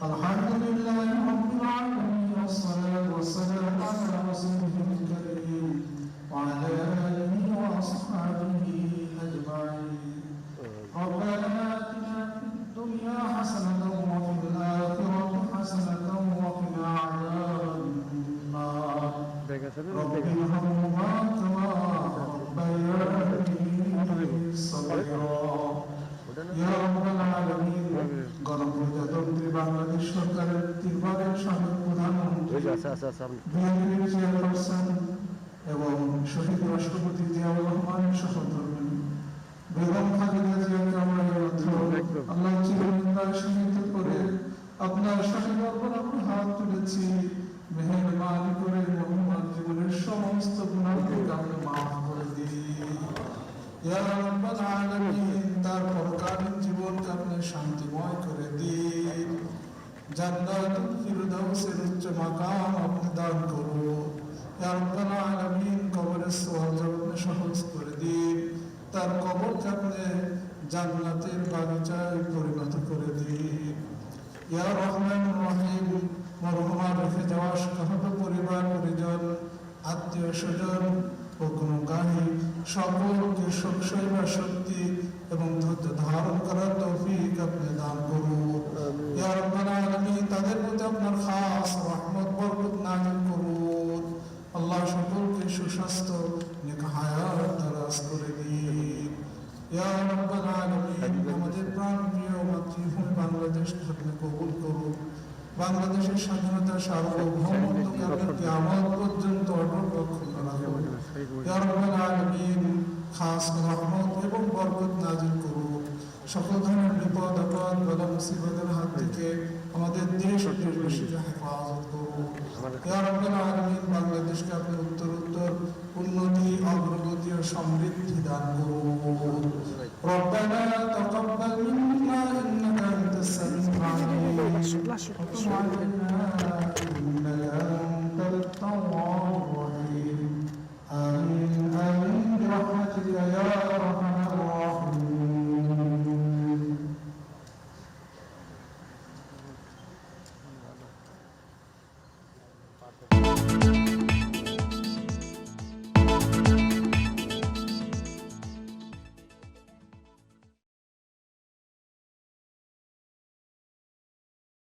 الحمد لله رب العالمين والصلاة والسلام على رسوله الكريم وعلى آله وأصحابه أجمعين. ربنا آتنا في الدنيا حسنة وفي الآخرة حسنة وقنا عذاب النار. رب ارحمهما كما ربياني صغيرا. يا رب العالمين গণপ্রজাতন্ত্রী বাংলাদেশ সরকারের তিনবারের সাবেক প্রধানমন্ত্রী বিএনপির চেয়ারপারসন এবং শহীদ রাষ্ট্রপতি জিয়াউর রহমানের সহধর্মিণী বেগম খালেদা জিয়াকে আমরা আল্লাহ চিরনিন্দায় সীমিত করে আপনার শাহী দরবারে আমরা হাত তুলেছি। মেহেরবানি করে মোহাম্মদ জীবনের সমস্ত গুনাহকে আপনি মাফ করে দিন। ইয়া রাব্বাল আলামিন তার পরকালীন জীবনকে আপনি শান্তিময় করে দিন। জান্নাতুল ফিরদাউসের উচ্চ মাকাম আপনি দান করুন। ইয়া রাব্বাল আলামিন কবরের সওয়াল আপনি সহজ করে দিন। তার কবরকে আপনি জান্নাতের বাগিচায় পরিণত করে দিন। ইয়া রহমানুর রহিম মরহুমার রেখে যাওয়া সকল পরিবার পরিজন আত্মীয় স্বজন ও গুণগাহী সকলকে সবসময় শক্তি এবং ধৈর্য ধারণ করার তৌফিক আপনি দান করুন। ইয়া রাব্বাল আলামিন তাদের প্রতি আপনার খাস রহমত বরকত নাযিল করুন। আল্লাহ সকলকে সুস্বাস্থ্য নেক হায়াত দারাজ করে দিন। ইয়া রাব্বাল আলামিন আমাদের প্রাণপ্রিয় মাতৃভূমি বাংলাদেশকে আপনি কবুল করুন। বাংলাদেশের স্বাধীনতা সার্বভৌমত্বকে আপনি কিয়ামত পর্যন্ত অটল রাখুন। ইয়া রাব্বাল আলামিন খাস রহমত এবং বরকত নাযিল করুন। সকল ধরনের বিপদ আপদ বালা মুসিবতের হাত থেকে আমাদের দেশ ও দেশবাসীকে হেফাজত করুন। ইয়া রাব্বাল আলামিন বাংলাদেশকে আপনি উত্তরোত্তর উন্নতি অগ্রগতি ও সমৃদ্ধি দান করুন। রব্বানা তাকাব্বাল মিন্না ইন্নাকা আনতাস সামিউল আলিম ওয়া তুব আলাইনা